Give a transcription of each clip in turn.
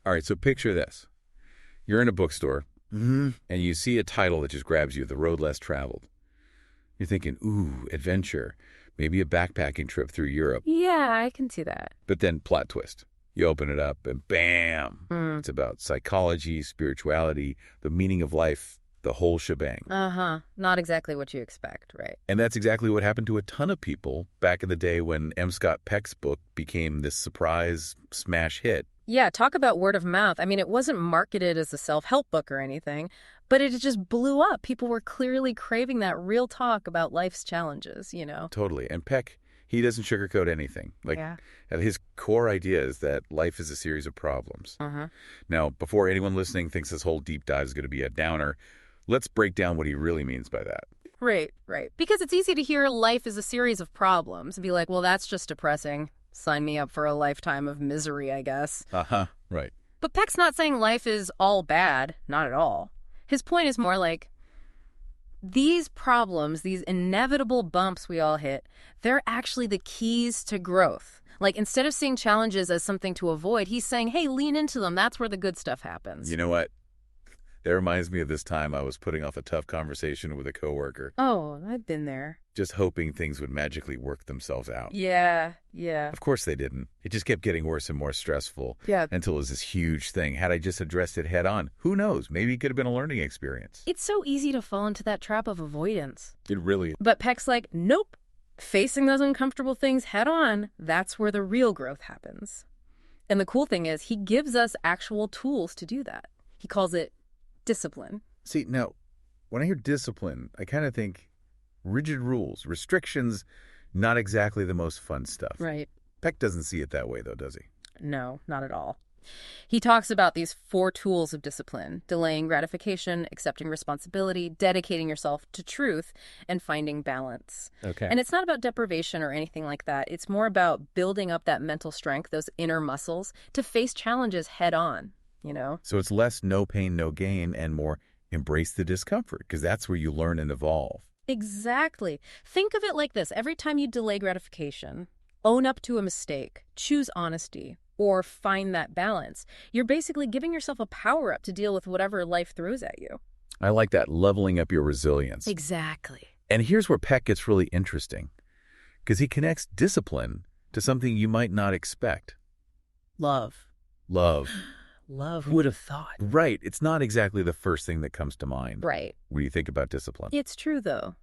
All right, so picture this. You're in a bookstore, Mm-hmm. and you see a title that just grabs you, The Road Less Traveled. You're thinking, ooh, adventure, maybe a backpacking trip through Europe. Yeah, I can see that. But then plot twist. You open it up and bam, Mm. it's about psychology, spirituality, the meaning of life, the whole shebang. Uh-huh. Not exactly what you expect, right? And that's exactly what happened to a ton of people back in the day when M. Scott Peck's book became this surprise smash hit. Yeah, talk about word of mouth. I mean, it wasn't marketed as a self-help book or anything, but it just blew up. People were clearly craving that real talk about life's challenges, you know? Totally. And Peck, he doesn't sugarcoat anything. Yeah. His core idea is that life is a series of problems. Uh-huh. Now, before anyone listening thinks this whole deep dive is going to be a downer, let's break down what he really means by that. Right. Because it's easy to hear life is a series of problems and be like, well, that's just depressing. Sign me up for a lifetime of misery, I guess. Uh-huh, right. But Peck's not saying life is all bad. Not at all. His point is more like, these problems, these inevitable bumps we all hit, they're actually the keys to growth. Like, instead of seeing challenges as something to avoid, he's saying, hey, lean into them. That's where the good stuff happens. You know what? That reminds me of this time I was putting off a tough conversation with a coworker, Oh, I've been there. just hoping things would magically work themselves out. Yeah. Of course they didn't. It just kept getting worse and more stressful Yeah. until it was this huge thing. Had I just addressed it head on, who knows? Maybe it could have been a learning experience. It's so easy to fall into that trap of avoidance. It really is. But Peck's like, nope. Facing those uncomfortable things head on, that's where the real growth happens. And the cool thing is, he gives us actual tools to do that. He calls it discipline. See, now, when I hear discipline, I kind of think rigid rules, restrictions, not exactly the most fun stuff. Right. Peck doesn't see it that way, though, does he? No, not at all. He talks about these 4 tools of discipline: delaying gratification, accepting responsibility, dedicating yourself to truth, and finding balance. Okay. And it's not about deprivation or anything like that. It's more about building up that mental strength, those inner muscles, to face challenges head on, you know? So it's less no pain, no gain, and more embrace the discomfort, because that's where you learn and evolve. Exactly. Think of it like this. Every time you delay gratification, own up to a mistake, choose honesty, or find that balance, you're basically giving yourself a power-up to deal with whatever life throws at you. I like that, leveling up your resilience. Exactly. And here's where Peck gets really interesting, because he connects discipline to something you might not expect. Love. Love. Love. Who would have thought? Right. It's not exactly the first thing that comes to mind Right. when you think about discipline. It's true, though.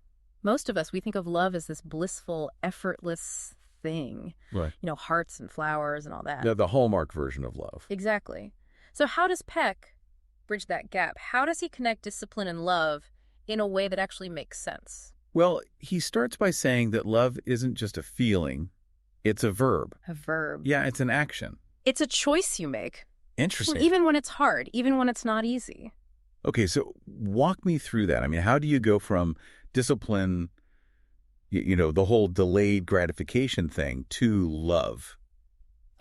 Most of us, we think of love as this blissful, effortless thing. Right. You know, hearts and flowers and all that. The hallmark version of love. Exactly. So how does Peck bridge that gap? How does he connect discipline and love in a way that actually makes sense? Well, he starts by saying that love isn't just a feeling, it's a verb. A verb. Yeah, it's an action. It's a choice you make. Interesting. Even when it's hard, even when it's not easy. Okay, so walk me through that. I mean, how do you go from discipline, the whole delayed gratification thing, to love?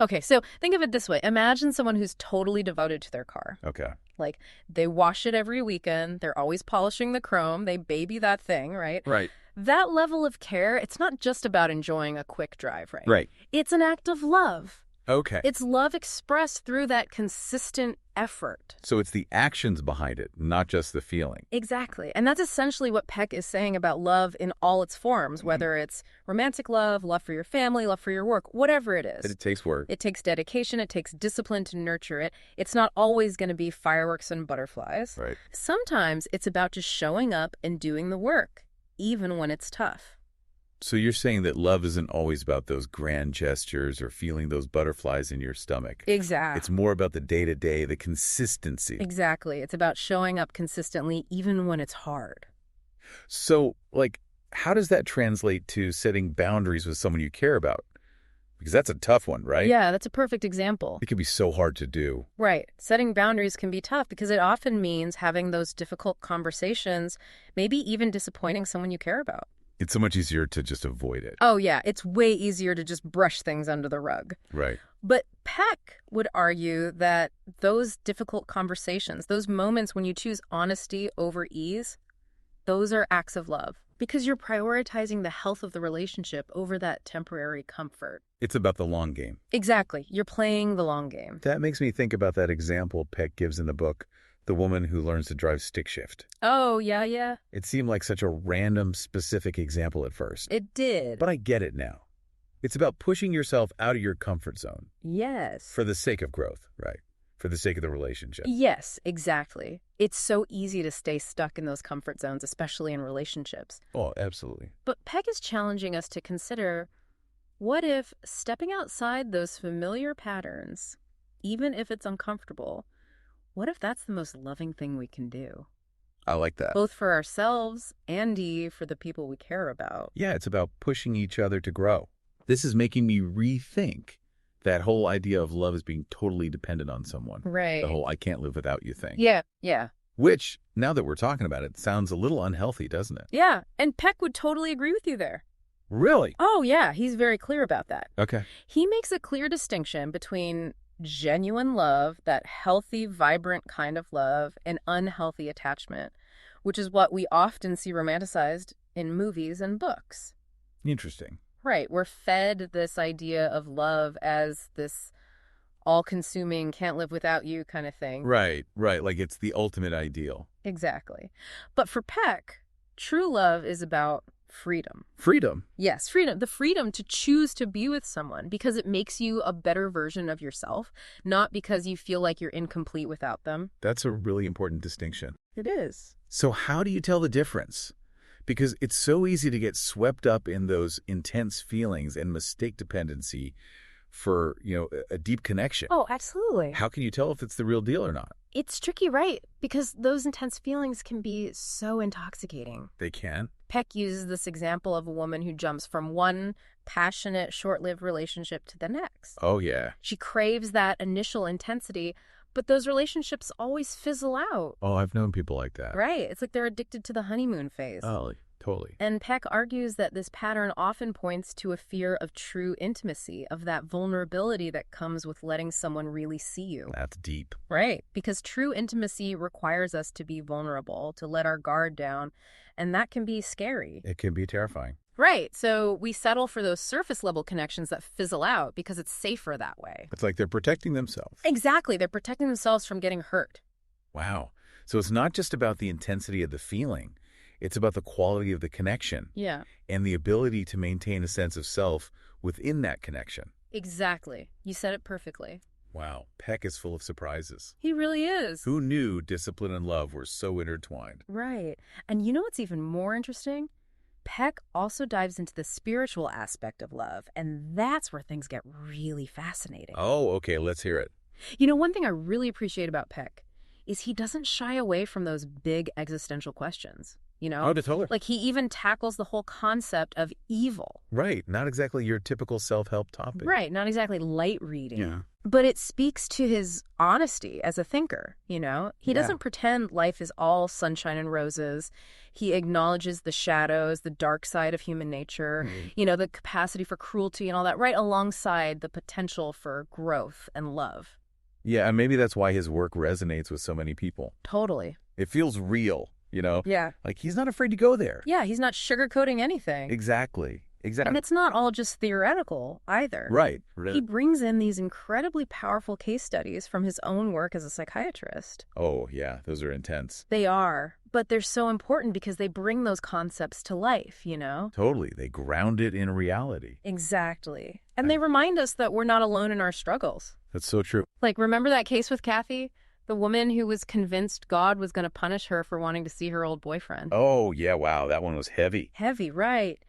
Okay, so think of it this way. Imagine someone who's totally devoted to their car. Okay. Like, they wash it every weekend. They're always polishing the chrome. They baby that thing, right? Right. That level of care, it's not just about enjoying a quick drive, right? Right. It's an act of love. Okay. It's love expressed through that consistent effort. So it's the actions behind it, not just the feeling. Exactly. And that's essentially what Peck is saying about love in all its forms, whether it's romantic love, love for your family, love for your work, whatever it is. But it takes work. It takes dedication. It takes discipline to nurture it. It's not always going to be fireworks and butterflies. Right. Sometimes it's about just showing up and doing the work, even when it's tough. So you're saying that love isn't always about those grand gestures or feeling those butterflies in your stomach. Exactly. It's more about the day-to-day, the consistency. Exactly. It's about showing up consistently, even when it's hard. So, how does that translate to setting boundaries with someone you care about? Because that's a tough one, right? Yeah, that's a perfect example. It can be so hard to do. Right. Setting boundaries can be tough because it often means having those difficult conversations, maybe even disappointing someone you care about. It's so much easier to just avoid it. Oh, yeah. It's way easier to just brush things under the rug. Right. But Peck would argue that those difficult conversations, those moments when you choose honesty over ease, those are acts of love. Because you're prioritizing the health of the relationship over that temporary comfort. It's about the long game. Exactly. You're playing the long game. That makes me think about that example Peck gives in the book, the woman who learns to drive stick shift. Oh, yeah. It seemed like such a random, specific example at first. It did. But I get it now. It's about pushing yourself out of your comfort zone. Yes. For the sake of growth, right? For the sake of the relationship. Yes, exactly. It's so easy to stay stuck in those comfort zones, especially in relationships. Oh, absolutely. But Peck is challenging us to consider, what if stepping outside those familiar patterns, even if it's uncomfortable, what if that's the most loving thing we can do? I like that. Both for ourselves and for the people we care about. Yeah, it's about pushing each other to grow. This is making me rethink that whole idea of love as being totally dependent on someone. Right. The whole I can't live without you thing. Yeah. Which, now that we're talking about it, sounds a little unhealthy, doesn't it? Yeah, and Peck would totally agree with you there. Really? Oh, yeah, he's very clear about that. Okay. He makes a clear distinction between genuine love, that healthy, vibrant kind of love, and unhealthy attachment, which is what we often see romanticized in movies and books. Interesting. Right. We're fed this idea of love as this all-consuming, can't live without you kind of thing. Right. Like it's the ultimate ideal. Exactly. But for Peck, true love is about freedom. Freedom? Yes, freedom. The freedom to choose to be with someone because it makes you a better version of yourself, not because you feel like you're incomplete without them. That's a really important distinction. It is. So how do you tell the difference? Because it's so easy to get swept up in those intense feelings and mistake dependency for, a deep connection. Oh, absolutely. How can you tell if it's the real deal or not? It's tricky, right? Because those intense feelings can be so intoxicating. They can. Peck uses this example of a woman who jumps from one passionate, short-lived relationship to the next. Oh, yeah. She craves that initial intensity, but those relationships always fizzle out. Oh, I've known people like that. Right. It's like they're addicted to the honeymoon phase. Oh, totally. And Peck argues that this pattern often points to a fear of true intimacy, of that vulnerability that comes with letting someone really see you. That's deep. Right. Because true intimacy requires us to be vulnerable, to let our guard down, and that can be scary. It can be terrifying. Right. So we settle for those surface level connections that fizzle out because it's safer that way. It's like they're protecting themselves. Exactly. They're protecting themselves from getting hurt. Wow. So it's not just about the intensity of the feeling. It's about the quality of the connection. Yeah. And the ability to maintain a sense of self within that connection. Exactly. You said it perfectly. Wow. Peck is full of surprises. He really is. Who knew discipline and love were so intertwined? Right. And you know what's even more interesting? Peck also dives into the spiritual aspect of love, and that's where things get really fascinating. Oh, okay. Let's hear it. One thing I really appreciate about Peck is he doesn't shy away from those big existential questions. Oh, totally. Like he even tackles the whole concept of evil. Right. Not exactly your typical self-help topic. Right. Not exactly light reading. Yeah. But it speaks to his honesty as a thinker, He doesn't pretend life is all sunshine and roses. He acknowledges the shadows, the dark side of human nature, the capacity for cruelty and all that, right alongside the potential for growth and love. Yeah, and maybe that's why his work resonates with so many people. Totally. It feels real, Yeah. Like he's not afraid to go there. Yeah, he's not sugarcoating anything. Exactly. And it's not all just theoretical either. Right. He brings in these incredibly powerful case studies from his own work as a psychiatrist. Oh, yeah. Those are intense. They are. But they're so important because they bring those concepts to life, Totally. They ground it in reality. Exactly. And they remind us that we're not alone in our struggles. That's so true. Like, remember that case with Kathy? The woman who was convinced God was going to punish her for wanting to see her old boyfriend. Oh, yeah. Wow. That one was heavy. Heavy, right.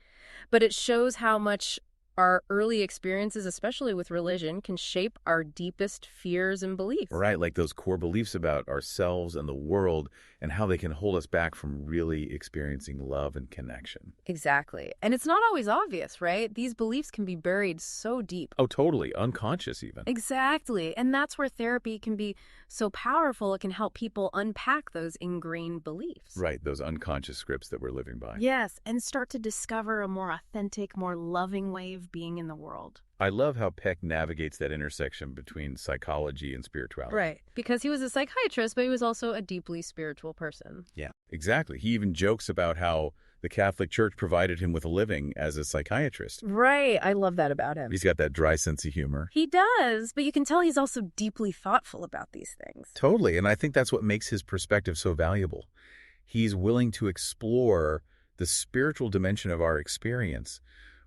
But it shows how much our early experiences, especially with religion, can shape our deepest fears and beliefs. Right, like those core beliefs about ourselves and the world and how they can hold us back from really experiencing love and connection. Exactly. And it's not always obvious, right? These beliefs can be buried so deep. Oh, totally. Unconscious even. Exactly. And that's where therapy can be so powerful. It can help people unpack those ingrained beliefs. Right, those unconscious scripts that we're living by. Yes, and start to discover a more authentic, more loving way of being in the world. I love how Peck navigates that intersection between psychology and spirituality. Right, because he was a psychiatrist, but he was also a deeply spiritual person. Yeah, exactly. He even jokes about how the Catholic Church provided him with a living as a psychiatrist. Right. I love that about him. He's got that dry sense of humor. He does, but you can tell he's also deeply thoughtful about these things. Totally, and I think that's what makes his perspective so valuable. He's willing to explore the spiritual dimension of our experience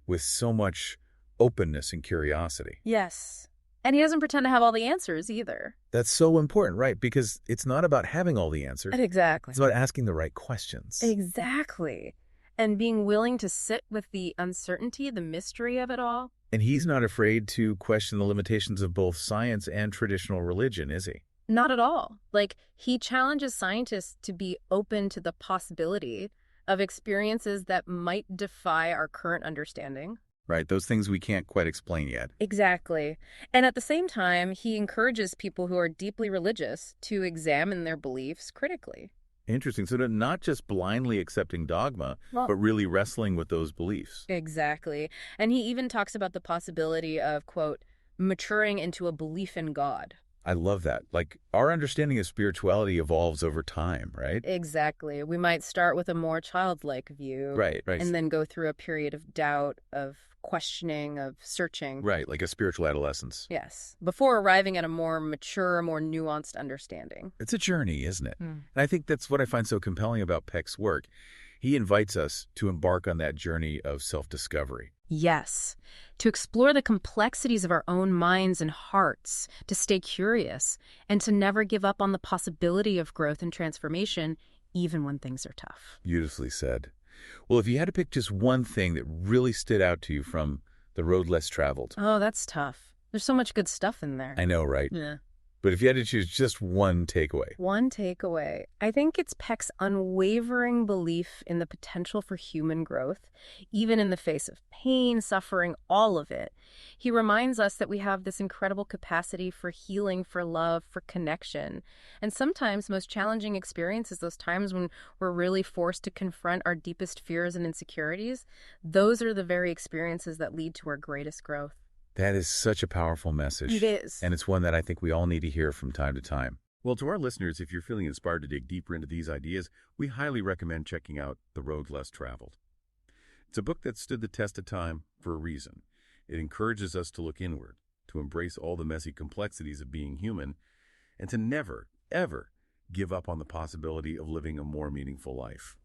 with so much openness and curiosity. Yes. And he doesn't pretend to have all the answers either. That's so important, right? Because it's not about having all the answers. Exactly. It's about asking the right questions. Exactly. And being willing to sit with the uncertainty, the mystery of it all. And he's not afraid to question the limitations of both science and traditional religion, is he? Not at all. Like, he challenges scientists to be open to the possibility of experiences that might defy our current understanding. Right, those things we can't quite explain yet. Exactly. And at the same time, he encourages people who are deeply religious to examine their beliefs critically. Interesting. So not just blindly accepting dogma, but really wrestling with those beliefs. Exactly. And he even talks about the possibility of, quote, maturing into a belief in God. I love that. Like, our understanding of spirituality evolves over time, right? Exactly. We might start with a more childlike view. Right. And then go through a period of doubt, of questioning, of searching. Right, like a spiritual adolescence. Yes. Before arriving at a more mature, more nuanced understanding. It's a journey, isn't it? And I think that's what I find so compelling about Peck's work. He invites us to embark on that journey of self-discovery. Yes. To explore the complexities of our own minds and hearts, to stay curious, and to never give up on the possibility of growth and transformation, even when things are tough. Beautifully said. Well, if you had to pick just one thing that really stood out to you from The Road Less Traveled. Oh, that's tough. There's so much good stuff in there. I know, right? Yeah. But if you had to choose just one takeaway. One takeaway. I think it's Peck's unwavering belief in the potential for human growth, even in the face of pain, suffering, all of it. He reminds us that we have this incredible capacity for healing, for love, for connection. And sometimes most challenging experiences, those times when we're really forced to confront our deepest fears and insecurities, those are the very experiences that lead to our greatest growth. That is such a powerful message. It is. And it's one that I think we all need to hear from time to time. Well, to our listeners, if you're feeling inspired to dig deeper into these ideas, we highly recommend checking out The Road Less Traveled. It's a book that stood the test of time for a reason. It encourages us to look inward, to embrace all the messy complexities of being human, and to never, ever give up on the possibility of living a more meaningful life.